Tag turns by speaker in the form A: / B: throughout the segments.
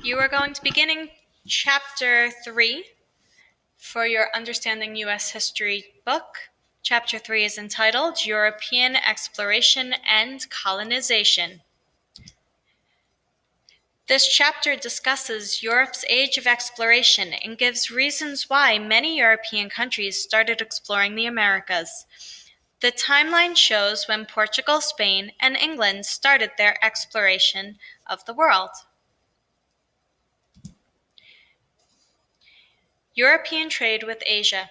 A: You are going to begin in Chapter 3 for your Understanding U.S. History book. Chapter 3 is entitled European Exploration and Colonization. This chapter discusses Europe's age of exploration and gives reasons why many European countries started exploring the Americas. The timeline shows when Portugal, Spain, and England started their exploration of the world. European trade with Asia.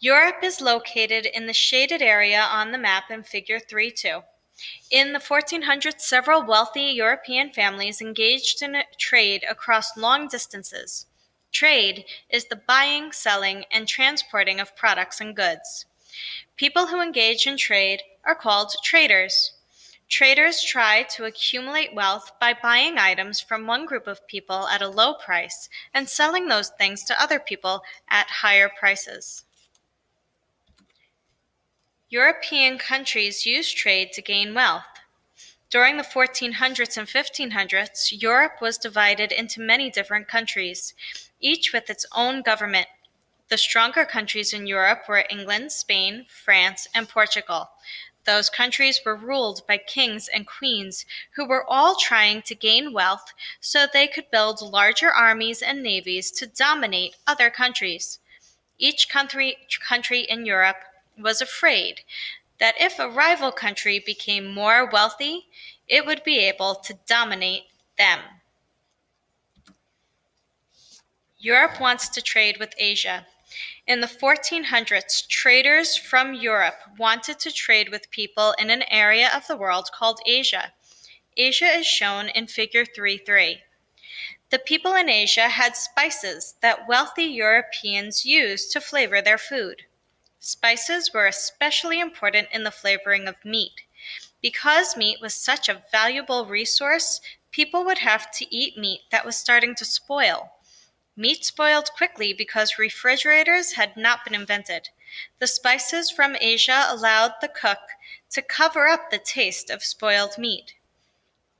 A: Europe is located in the shaded area on the map in Figure 3.2. In the 1400s, several wealthy European families engaged in trade across long distances. Trade is the buying, selling, and transporting of products and goods. People who engage in trade are called traders. Traders try to accumulate wealth by buying items from one group of people at a low price and selling those things to other people at higher prices. European countries used trade to gain wealth. During the 1400s and 1500s, Europe was divided into many different countries, each with its own government. The stronger countries in Europe were England, Spain, France, and Portugal. Those countries were ruled by kings and queens who were all trying to gain wealth so they could build larger armies and navies to dominate other countries. Each country in Europe was afraid that if a rival country became more wealthy, it would be able to dominate them. Europe wants to trade with Asia. In the 1400s, traders from Europe wanted to trade with people in an area of the world called Asia. Asia is shown in Figure 3.3. The people in Asia had spices that wealthy Europeans used to flavor their food. Spices were especially important in the flavoring of meat. Because meat was such a valuable resource, people would have to eat meat that was starting to spoil. Meat spoiled quickly because refrigerators had not been invented. The spices from Asia allowed the cook to cover up the taste of spoiled meat.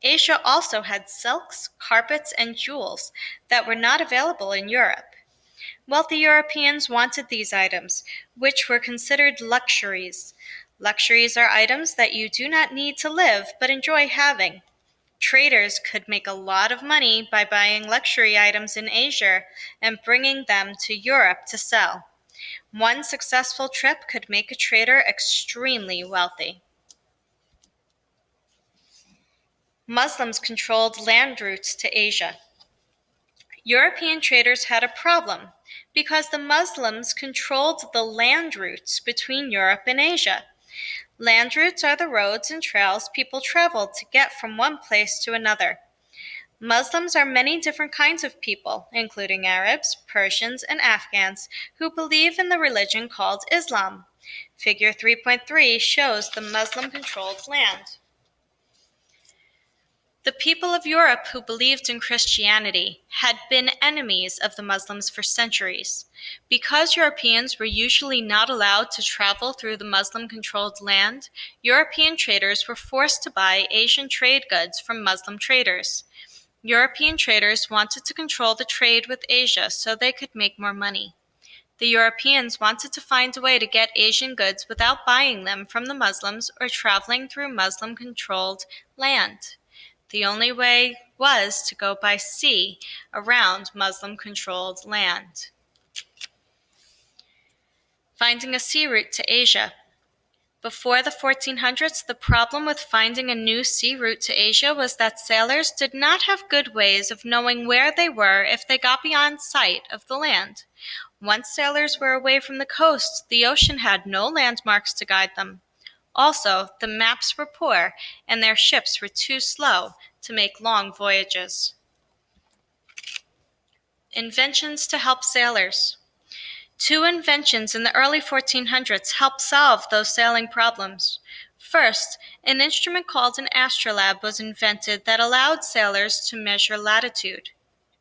A: Asia also had silks, carpets, and jewels that were not available in Europe. Wealthy Europeans wanted these items, which were considered luxuries. Luxuries are items that you do not need to live but enjoy having. Traders could make a lot of money by buying luxury items in Asia and bringing them to Europe to sell. One successful trip could make a trader extremely wealthy. Muslims controlled land routes to Asia. European traders had a problem because the Muslims controlled the land routes between Europe and Asia. Land routes are the roads and trails people travel to get from one place to another. Muslims are many different kinds of people, including Arabs, Persians, and Afghans, who believe in the religion called Islam. Figure 3.3 shows the Muslim-controlled land. The people of Europe who believed in Christianity had been enemies of the Muslims for centuries. Because Europeans were usually not allowed to travel through the Muslim-controlled land, European traders were forced to buy Asian trade goods from Muslim traders. European traders wanted to control the trade with Asia so they could make more money. The Europeans wanted to find a way to get Asian goods without buying them from the Muslims or traveling through Muslim-controlled land. The only way was to go by sea around Muslim-controlled land. Finding a sea route to Asia. Before the 1400s, the problem with finding a new sea route to Asia was that sailors did not have good ways of knowing where they were if they got beyond sight of the land. Once sailors were away from the coast, the ocean had no landmarks to guide them. Also, the maps were poor, and their ships were too slow to make long voyages. Inventions to help sailors. Two inventions in the early 1400s helped solve those sailing problems. First, an instrument called an astrolabe was invented that allowed sailors to measure latitude.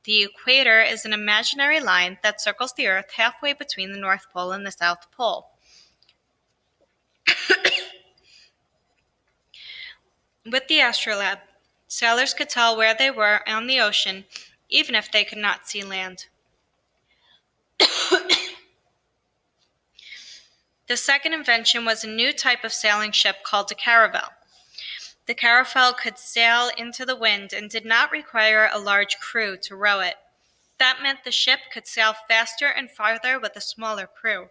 A: The equator is an imaginary line that circles the Earth halfway between the North Pole and the South Pole. With the astrolabe, Sailors could tell where they were on the ocean, even if they could not see land. The second invention was a new type of sailing ship called a caravel. The caravel could sail into the wind and did not require a large crew to row it. That meant the ship could sail faster and farther with a smaller crew.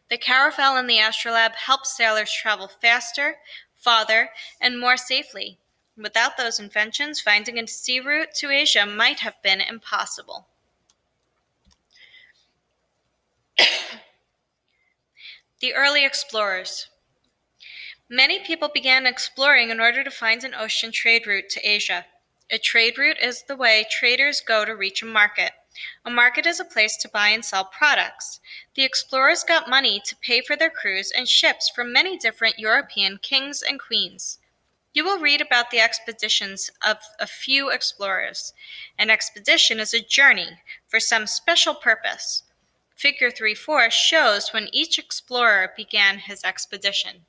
A: The caravel and the astrolabe helped sailors travel faster, farther, and more safely. Without those inventions, finding a sea route to Asia might have been impossible. The early explorers. Many people began exploring in order to find an ocean trade route to Asia. A trade route is the way traders go to reach a market. A market is a place to buy and sell products. The explorers got money to pay for their crews and ships from many different European kings and queens. You will read about the expeditions of a few explorers. An expedition is a journey for some special purpose. Figure 3-4 shows when each explorer began his expedition.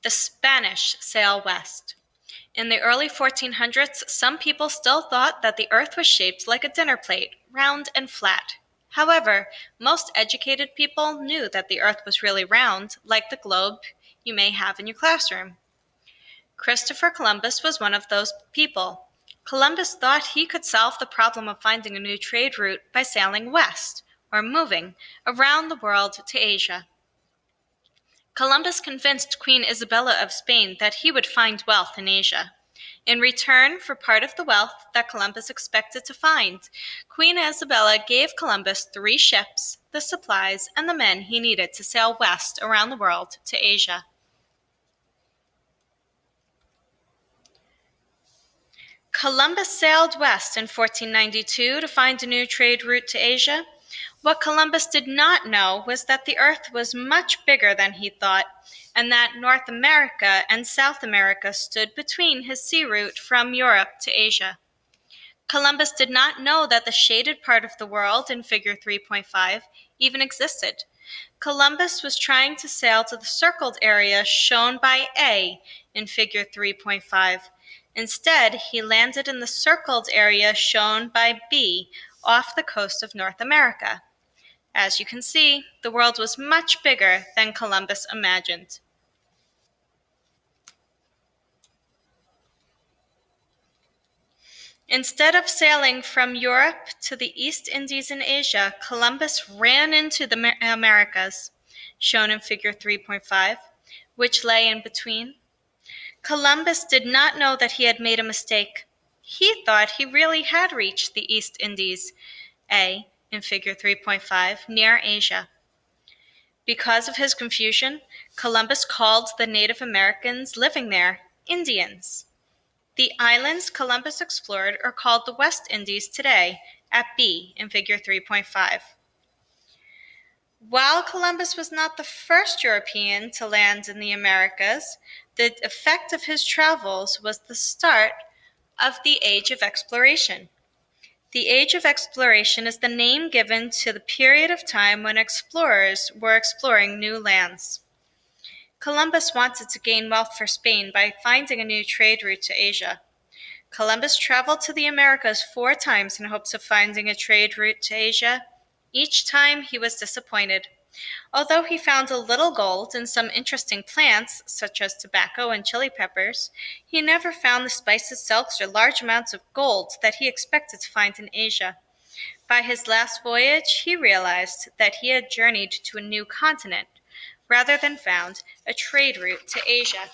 A: The Spanish sail west. In the early 1400s, some people still thought that the earth was shaped like a dinner plate, round and flat. However, most educated people knew that the earth was really round, like the globe you may have in your classroom. Christopher Columbus was one of those people. Columbus thought he could solve the problem of finding a new trade route by sailing west, or moving, around the world to Asia. Columbus convinced Queen Isabella of Spain that he would find wealth in Asia. In return for part of the wealth that Columbus expected to find, Queen Isabella gave Columbus 3 ships, the supplies, and the men he needed to sail west around the world to Asia. Columbus sailed west in 1492 to find a new trade route to Asia. What Columbus did not know was that the earth was much bigger than he thought, and that North America and South America stood between his sea route from Europe to Asia. Columbus did not know that the shaded part of the world in figure 3.5 even existed. Columbus was trying to sail to the circled area shown by A in figure 3.5. Instead, he landed in the circled area shown by B off the coast of North America. As you can see, the world was much bigger than Columbus imagined. Instead of sailing from Europe to the East Indies and Asia, Columbus ran into the Americas, shown in figure 3.5, which lay in between. Columbus did not know that he had made a mistake. He thought he really had reached the East Indies, A, in figure 3.5, near Asia. Because of his confusion, Columbus called the Native Americans living there Indians. The islands Columbus explored are called the West Indies today, at B in figure 3.5. While Columbus was not the first European to land in the Americas, the effect of his travels was the start of the Age of Exploration. The Age of Exploration is the name given to the period of time when explorers were exploring new lands. Columbus wanted to gain wealth for Spain by finding a new trade route to Asia. Columbus traveled to the Americas 4 times in hopes of finding a trade route to Asia. Each time he was disappointed. Although he found a little gold and some interesting plants, such as tobacco and chili peppers, he never found the spices, silks, or large amounts of gold that he expected to find in Asia. By his last voyage, he realized that he had journeyed to a new continent, rather than found a trade route to Asia.